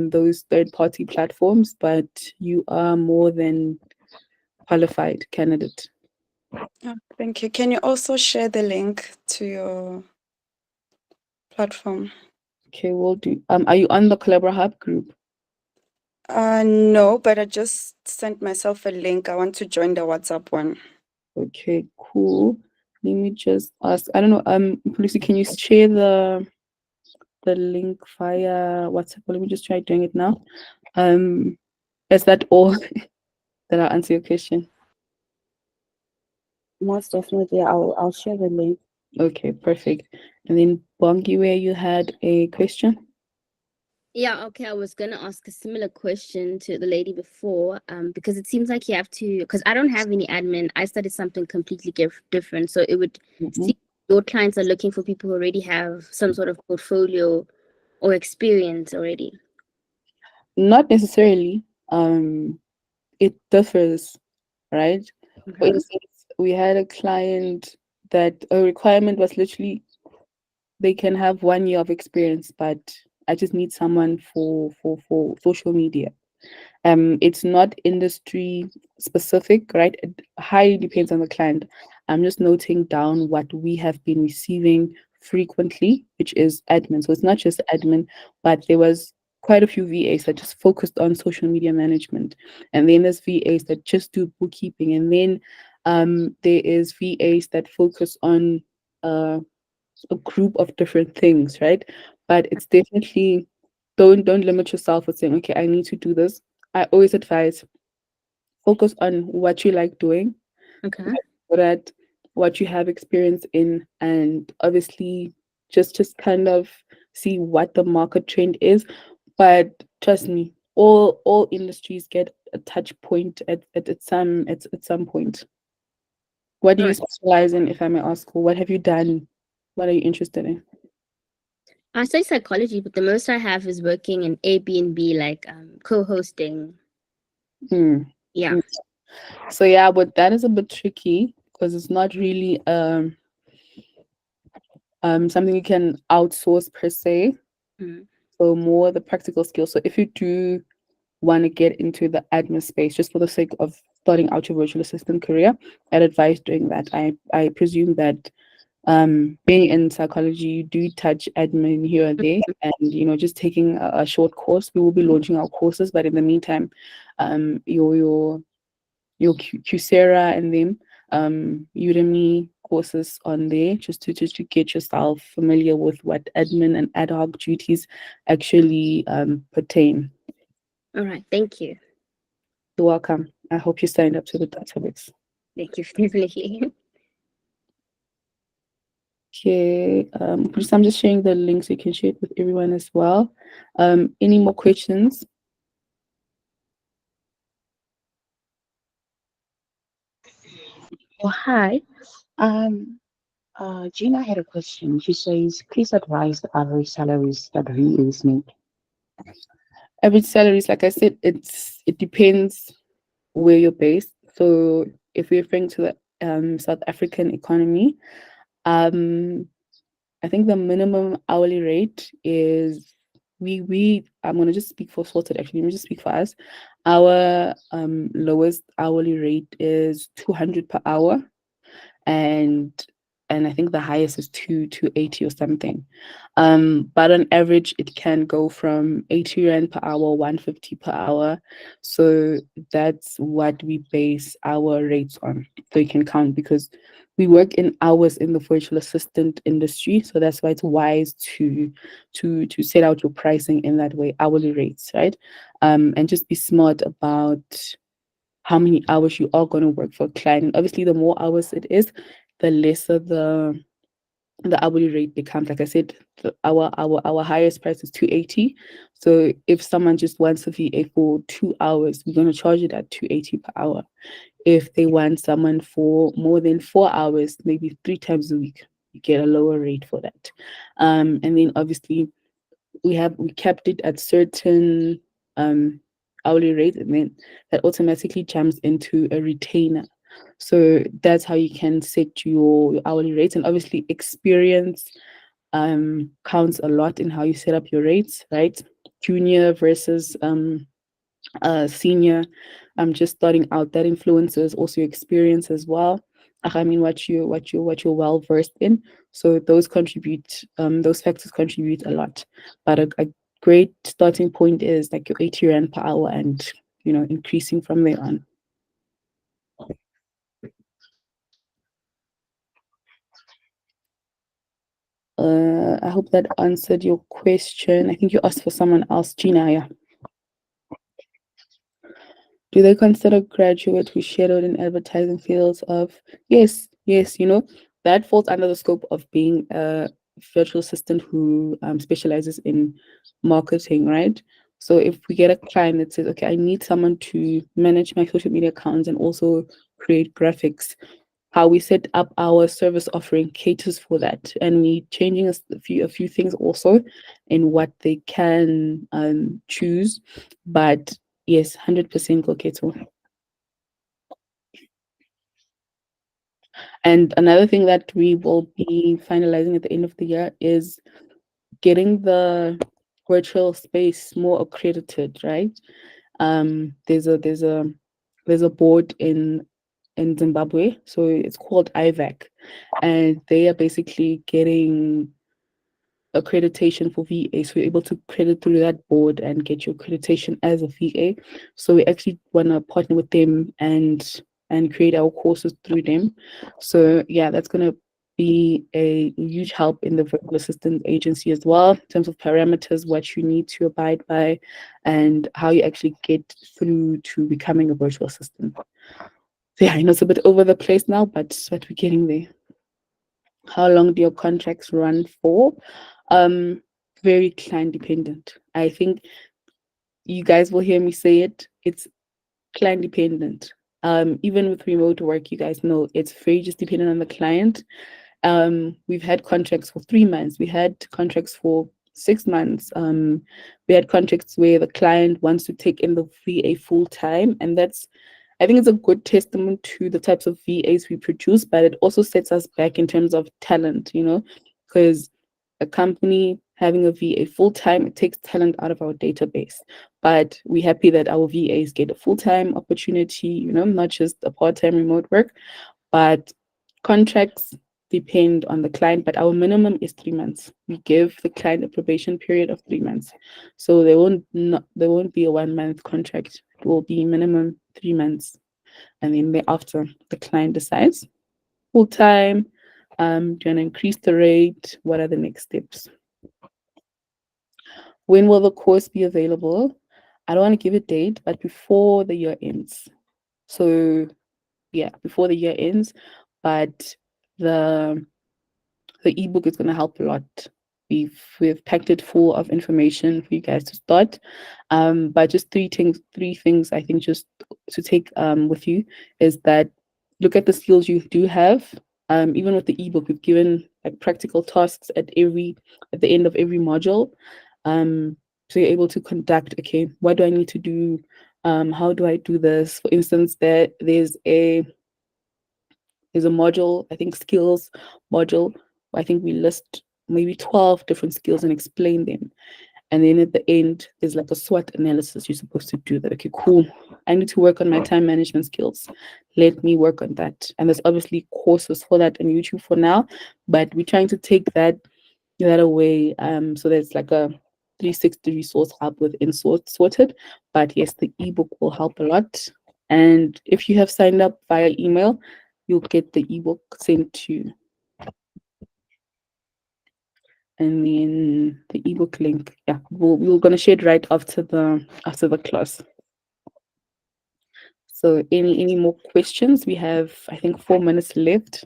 those third-party platforms, but you are more than qualified candidate. Oh, thank you. Can you also share the link to your platform? Okay, we'll do. Are you on the Collabora Hub group? No, but I just sent myself a link. I want to join the WhatsApp one. Okay, cool. Let me just ask. I don't know. Lucy, can you share the link via WhatsApp? Let me just try doing it now. Is that all? That I'll answer your question. Most definitely, I'll share the link. Okay, perfect. And then Bongi, where you had a question? Yeah, okay. I was gonna ask a similar question to the lady before, because it seems like you have to, because I don't have any admin. I studied something completely different. So it would seem your clients are looking for people who already have some sort of portfolio or experience already. Not necessarily. It differs, right? For instance, a client that a requirement was literally they can have 1 year of experience, but I just need someone for social media. It's not industry specific, right? It highly depends on the client. I'm just noting down what we have been receiving frequently, which is admin. So it's not just admin, but there was quite a few VAs that just focused on social media management. And then there's VAs that just do bookkeeping. And then there is VAs that focus on a group of different things, right? But it's definitely don't limit yourself with saying, okay, I need to do this. I always advise focus on what you like doing, Okay. what at what you have experience in, and obviously just kind of see what the market trend is. But trust me, all industries get a touch point at some point. What do you Right. specialize in, if I may ask? What have you done? What are you interested in? I say psychology, but the most I have is working in Airbnb, like co-hosting. Hmm. Yeah. So yeah, but that is a bit tricky because it's not really something you can outsource per se. Mm. So more the practical skills. So if you do want to get into the admin space just for the sake of starting out your virtual assistant career, I'd advise doing that. I presume that being in psychology, you do touch admin here and there, and just taking a short course. We will be launching our courses, but in the meantime, your Coursera and them, Udemy courses on there, just to get yourself familiar with what admin and ad hoc duties actually pertain. All right. Thank you. You're welcome. I hope you signed up to the database. Thank you, definitely. Okay, I'm just sharing the link so you can share it with everyone as well. Any more questions? Oh, hi. Um, Gina had a question. She says, please advise the average salaries that VAs make. Average salaries, like I said, it depends where you're based. So if we're referring to the South African economy, um, I think the minimum hourly rate is we I'm gonna just speak for Sorted actually. Let me just speak for us. Our lowest hourly rate is 200 per hour, and I think the highest is 280 or something. But on average, it can go from 80 rand per hour, 150 per hour. So that's what we base our rates on. So you can count because we work in hours in the virtual assistant industry. So that's why it's wise to set out your pricing in that way, hourly rates, right? And just be smart about how many hours you are going to work for a client. And obviously, the more hours it is, the lesser the hourly rate becomes. Like I said, our highest price is 280. So if someone just wants a VA for 2 hours, we're going to charge it at 280 per hour. If they want someone for more than 4 hours, maybe 3 times a week, you get a lower rate for that. And then obviously we kept it at certain hourly rate, and then that automatically jumps into a retainer. So that's how you can set your hourly rates. And obviously experience counts a lot in how you set up your rates, right? Junior versus senior, just starting out, that influences also your experience as well. I mean, what you're well versed in. So those contribute, those factors contribute a lot. But a great starting point is like your 80 rand per hour, and increasing from there on. I hope that answered your question. I think you asked for someone else, Gina. Yeah. Do they consider graduate who shadowed in advertising fields of? Yes, yes, that falls under the scope of being a virtual assistant who specializes in marketing, right? So if we get a client that says, okay, I need someone to manage my social media accounts and also create graphics, how we set up our service offering caters for that. And we changing a few things also in what they can choose. But yes, 100% go Keto. And another thing that we will be finalizing at the end of the year is getting the virtual space more accredited, right? There's a board in Zimbabwe, so it's called IVAC, and they are basically getting accreditation for VA. So you're able to credit through that board and get your accreditation as a VA. So we actually want to partner with them and create our courses through them. So yeah, that's gonna be a huge help in the virtual assistant agency as well, in terms of parameters, what you need to abide by, and how you actually get through to becoming a virtual assistant. So yeah, I know it's a bit over the place now, but we're getting there. How long do your contracts run for? Very client dependent. I think you guys will hear me say it. It's client dependent. Even with remote work, you guys know it's very just dependent on the client. We've had contracts for 3 months. We had contracts for 6 months. We had contracts where the client wants to take in the VA full time, and I think it's a good testament to the types of VAs we produce, but it also sets us back in terms of talent, because a company having a VA full time, it takes talent out of our database. But we're happy that our VAs get a full time opportunity, not just a part time remote work. But contracts depend on the client, but our minimum is 3 months. We give the client a probation period of 3 months. So there won't be a 1 month contract. It will be minimum 3 months. And then thereafter, the client decides full time, do you want to increase the rate? What are the next steps? When will the course be available? I don't want to give a date, but before the year ends. So yeah, before the year ends, but the ebook is going to help a lot. We've packed it full of information for you guys to start. But just three things I think just to take with you is that look at the skills you do have. Even with the ebook, we've given like practical tasks at the end of every module. So you're able to conduct, okay, what do I need to do? How do I do this? For instance, there's a module, I think skills module. I think we list maybe 12 different skills and explain them. And then at the end, there's like a SWOT analysis you're supposed to do that. Okay, cool. I need to work on my time management skills. Let me work on that. And there's obviously courses for that on YouTube for now, but we're trying to take that away. So there's like a 360 resource hub within Sorted. But yes, the ebook will help a lot. And if you have signed up via email, you'll get the ebook sent to you. And then the ebook link, yeah, we're gonna share it right after the class. So any more questions? We have, I think, 4 minutes left.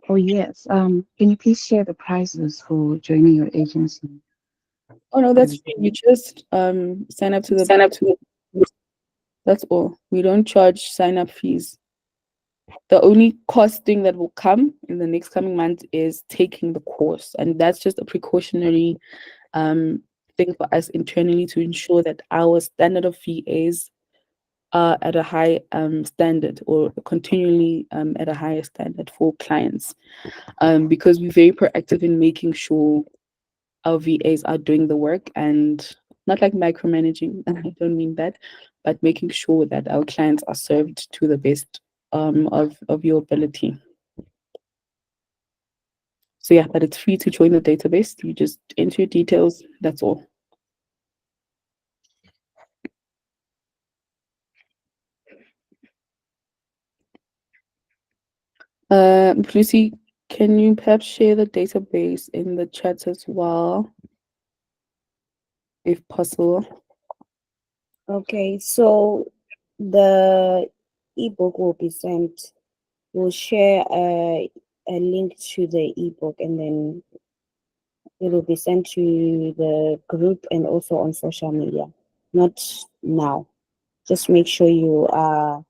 Oh, yes. Can you please share the prices for joining your agency? Oh no, that's free. You just sign up to the. That's all. We don't charge sign up fees. The only costing that will come in the next coming month is taking the course, and that's just a precautionary thing for us internally to ensure that our standard of VAs are at a high standard, or continually at a higher standard for clients, because we're very proactive in making sure our VAs are doing the work, and not like micromanaging, I don't mean that, but making sure that our clients are served to the best of your ability. So yeah, but it's free to join the database. You just enter your details, that's all. Lucy, can you perhaps share the database in the chat as well, if possible? Okay, so the ebook will be sent. We'll share a link to the ebook, and then it will be sent to the group and also on social media. Not now. Just make sure you are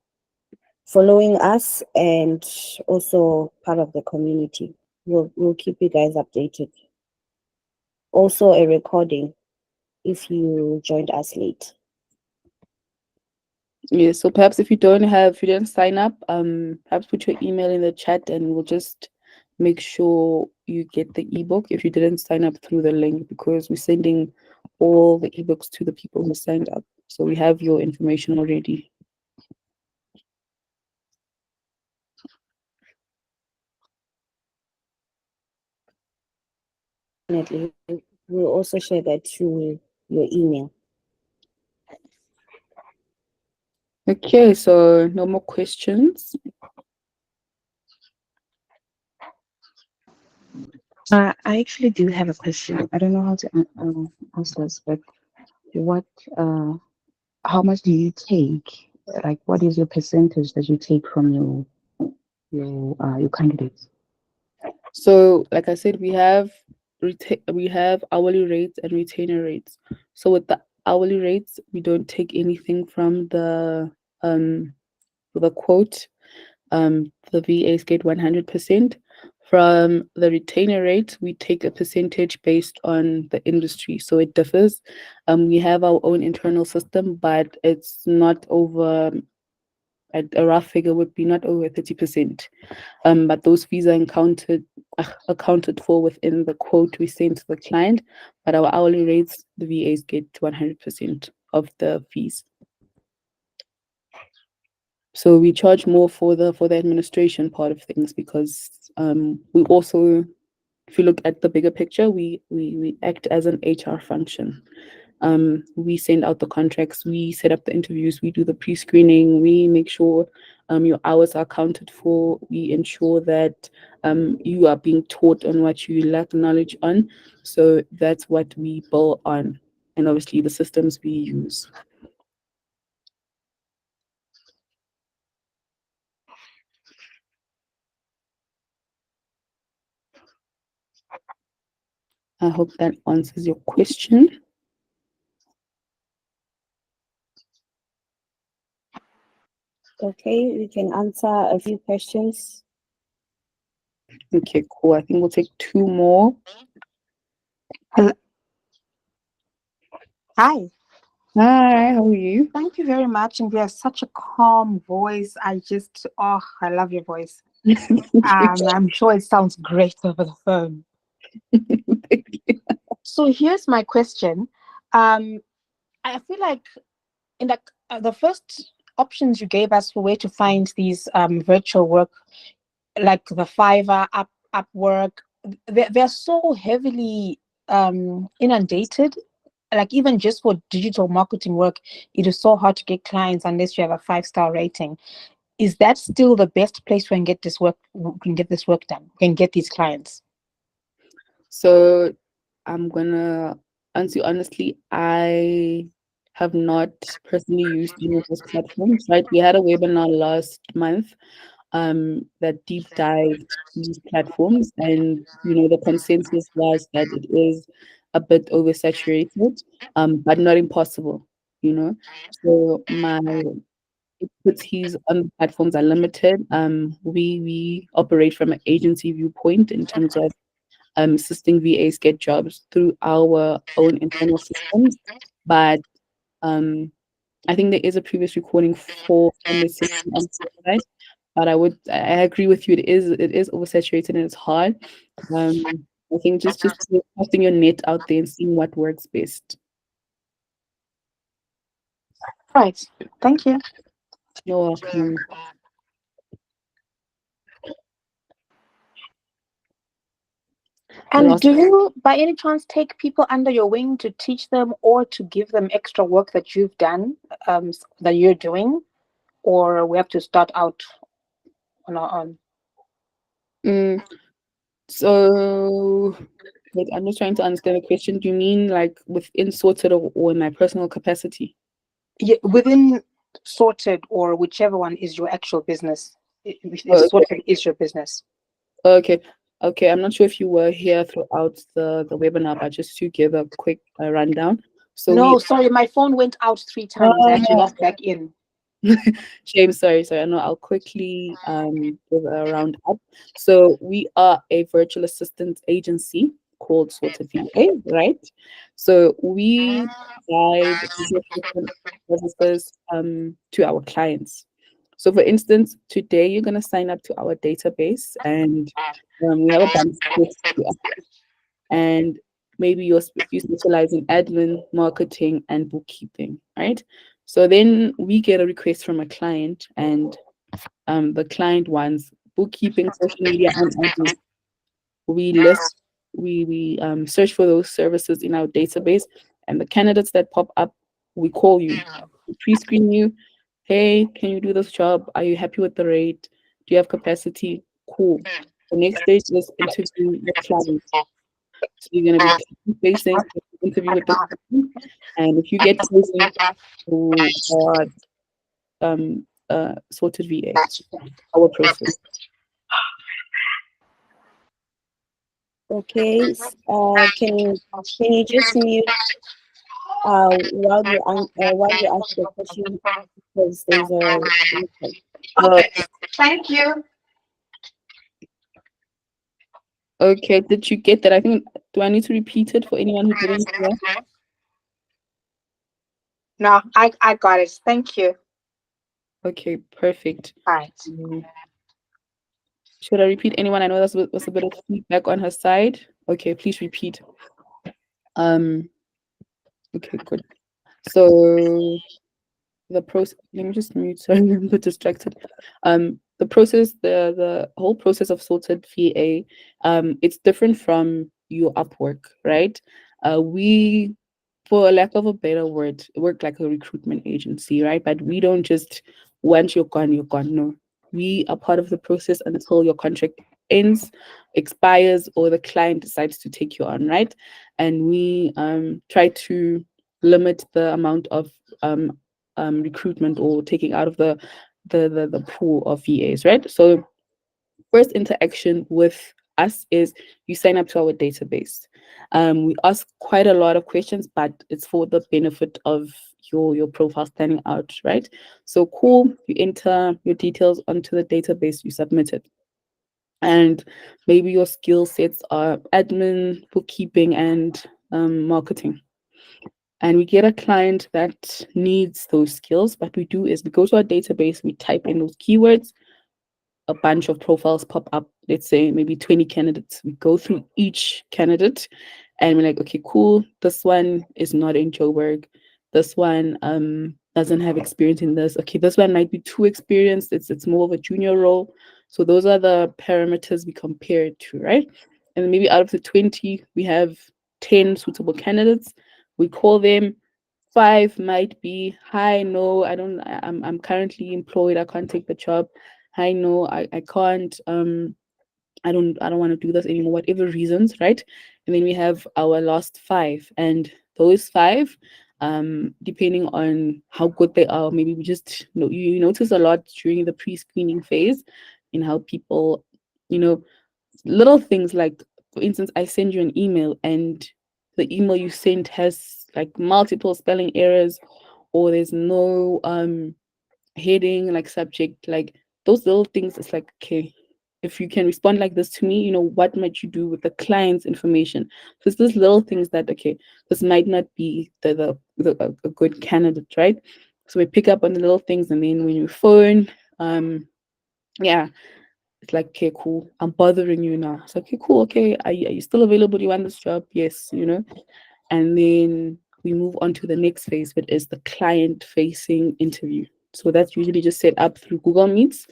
following us and also part of the community. we'll keep you guys updated. Also, a recording if you joined us late. Yeah, so perhaps if you didn't sign up, perhaps put your email in the chat and we'll just make sure you get the ebook if you didn't sign up through the link, because we're sending all the ebooks to the people who signed up. So we have your information already. Definitely. We'll also share that through your email. Okay, so no more questions. I actually do have a question. I don't know how to ask this, but what, how much do you take? Like, what is your percentage that you take from your candidates? So, like I said, we have hourly rates and retainer rates. So with the hourly rates, we don't take anything from the quote. The VAs get 100%. From the retainer rate, we take a percentage based on the industry. So it differs. We have our own internal system, but it's not over, a rough figure would be not over 30%. But those fees are accounted for within the quote we send to the client. But our hourly rates, the VAs get 100% of the fees. So we charge more for the administration part of things, because we also, if you look at the bigger picture, we act as an HR function. We send out the contracts, we set up the interviews, we do the pre-screening, we make sure your hours are accounted for, we ensure that you are being taught on what you lack knowledge on. So that's what we bill on, and obviously the systems we use. I hope that answers your question. Okay, we can answer a few questions. Okay, cool. I think we'll take two more. Hi. Hi, how are you? Thank you very much. And you have such a calm voice. I love your voice. I'm sure it sounds great over the phone. So here's my question. I feel like in the first options you gave us for where to find these virtual work, like the Fiverr, Upwork, they're so heavily inundated. Like even just for digital marketing work, it is so hard to get clients unless you have a 5-star rating. Is that still the best place where we can get this work done, can get these clients? So I'm gonna answer you honestly. I have not personally used any of those platforms, right? We had a webinar last month that deep dived these platforms, and the consensus was that it is a bit oversaturated, but not impossible, So my expertise on the platforms are limited. We operate from an agency viewpoint in terms of assisting VAs get jobs through our own internal systems. But I think there is a previous recording for this on the website. But I agree with you. It is oversaturated and it's hard. I think just casting your net out there and seeing what works best. Right. Thank you. You're welcome. And do you, by any chance, take people under your wing to teach them or to give them extra work that you've done, that you're doing, or we have to start out on our own? So, wait, I'm just trying to understand the question. Do you mean like within Sorted or in my personal capacity? Yeah, within Sorted or whichever one is your actual business. If Okay. Sorted is your business. Okay. I'm not sure if you were here throughout the webinar, but just to give a quick rundown. So No, sorry, my phone went out 3 times. I had to log back in. James, sorry. I know I'll quickly give a round up. So we are a virtual assistant agency called Sorted VA, right? So we provide virtual assistant services to our clients. So for instance, today you're gonna sign up to our database, and we have a bunch of tips to us. And maybe you specialize in admin, marketing, and bookkeeping, right? So then we get a request from a client, and the client wants bookkeeping, social media, and admin. We list, we search for those services in our database, and the candidates that pop up, we call you, we pre-screen you. Hey, can you do this job? Are you happy with the rate? Do you have capacity? Cool. The next stage is interview the client. So you're going to be facing interview with the client, and if you get chosen, you are sorted VA. Our process. Okay. Can you just mute while you ask the question, because there's a replay. Okay. Thank you. Okay, did you get that? I think, do I need to repeat it for anyone who didn't hear? No, I got it. Thank you. Okay, perfect. All right. Should I repeat anyone? I know that was a bit of feedback on her side. Okay, please repeat. Okay, good. So the process, let me just mute, sorry, I'm a bit distracted. The process, the whole process of sorted VA, it's different from your Upwork, right? We, for lack of a better word, work like a recruitment agency, right? But we don't just, once you're gone, you're gone. No, we are part of the process until your contract ends, expires, or the client decides to take you on, right? And we try to limit the amount of recruitment or taking out of the pool of VAs, right? So first interaction with us is you sign up to our database. We ask quite a lot of questions, but it's for the benefit of your profile standing out, right? So cool, you enter your details onto the database, you submit it. And maybe your skill sets are admin, bookkeeping, and marketing. And we get a client that needs those skills. What we do is we go to our database, we type in those keywords, a bunch of profiles pop up, let's say maybe 20 candidates. We go through each candidate and we're like, okay, cool, this one is not in Joburg. This one doesn't have experience in this. Okay, this one might be too experienced. It's more of a junior role. So those are the parameters we compare it to, right? And then maybe out of the 20, we have 10 suitable candidates. We call them. 5 might be, hi, no, I'm currently employed, I can't take the job. Hi, no, I can't, I don't want to do this anymore, whatever reasons, right? And then we have our last 5, and those 5, depending on how good they are, maybe we just, you notice a lot during the pre-screening phase in how people, you know, little things like, for instance, I send you an email and the email you sent has like multiple spelling errors, or there's no heading, like subject, like those little things. It's like, okay, if you can respond like this to me, what might you do with the client's information? So it's those little things that, okay, this might not be a good candidate, right? So we pick up on the little things, and then when you phone, yeah, it's like, okay, cool, I'm bothering you now. It's like, okay, cool, okay, are you still available? Do you want this job? Yes, and then we move on to the next phase, which is the client facing interview. So that's usually just set up through Google Meets,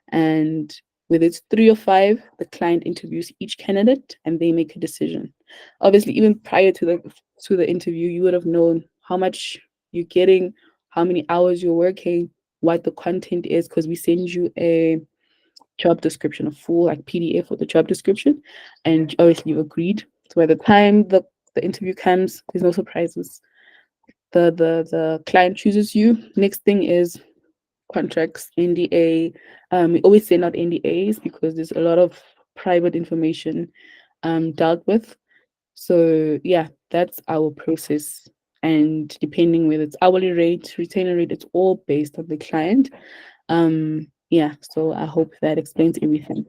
and whether it's 3 or 5, the client interviews each candidate and they make a decision. Obviously, even prior to the interview, you would have known how much you're getting, how many hours you're working, what the content is, because we send you a job description, a full like PDF of the job description, and obviously you agreed. So by the time the interview comes, there's no surprises. The client chooses you. Next thing is contracts, NDA. We always send out NDAs because there's a lot of private information dealt with. So yeah, that's our process. and depending whether it's hourly rate, retainer rate, it's all based on the client. Yeah, so I hope that explains everything.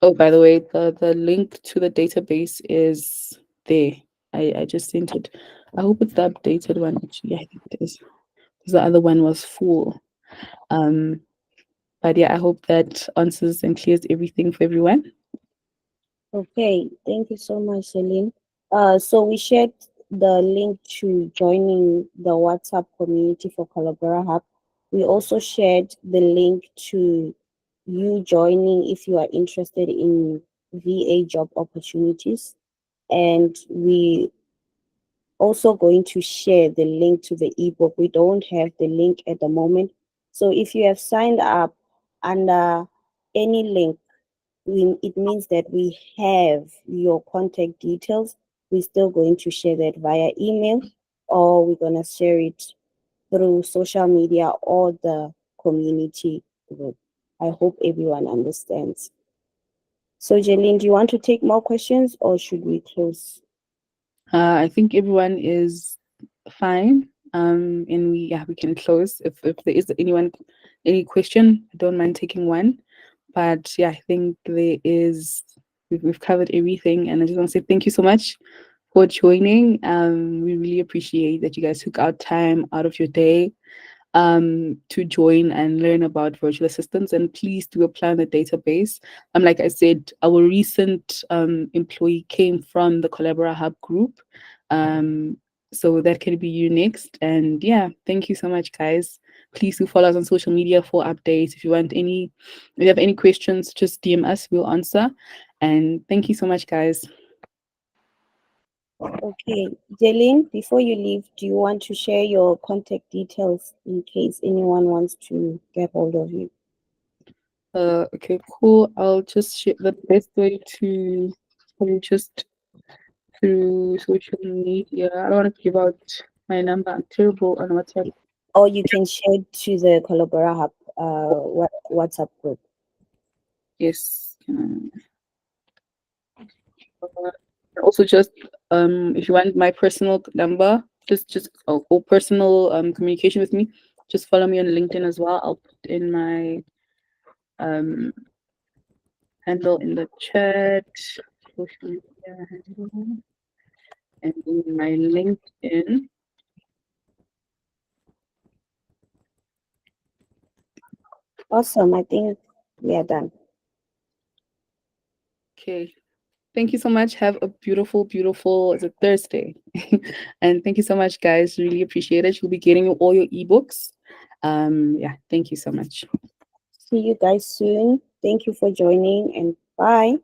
Oh, by the way, the link to the database is there. I just sent it. I hope it's the updated one. Actually, I think it is. Because the other one was full. But yeah, I hope that answers and clears everything for everyone. Okay, thank you so much, Jaylene. So we shared the link to joining the WhatsApp community for Collabora Hub. We also shared the link to you joining if you are interested in VA job opportunities. And we also going to share the link to the ebook. We don't have the link at the moment. So if you have signed up under any link, it means that we have your contact details. We're still going to share that via email, or we're going to share it through social media or the community group. I hope everyone understands. So, Jaylene, do you want to take more questions or should we close? I think everyone is fine. And we can close. If there is any question, I don't mind taking one. But yeah, I think we've covered everything, and I just want to say thank you so much for joining. We really appreciate that you guys took out time out of your day to join and learn about virtual assistants, and please do apply on the database. Like I said, our recent employee came from the Collabora Hub group. So that can be you next. And yeah, thank you so much, guys. Please do follow us on social media for updates. If you have any questions, just DM us, we'll answer. And thank you so much, guys. Okay, Jaylene, before you leave, do you want to share your contact details in case anyone wants to get hold of you? Okay, cool. I'll just share the best way to probably just through social media. I don't want to give out my number. I'm terrible on WhatsApp. Or you can share it to the Collabora Hub WhatsApp group. Yes. Also, just if you want my personal number, or personal communication with me, just follow me on LinkedIn as well. I'll put in my handle in the chat, social media handle, and in my LinkedIn. Awesome. I think we are done. Okay. Thank you so much. Have a beautiful, it's a Thursday. And thank you so much, guys. Really appreciate it. You'll be getting all your ebooks. Yeah, thank you so much. See you guys soon. Thank you for joining and bye.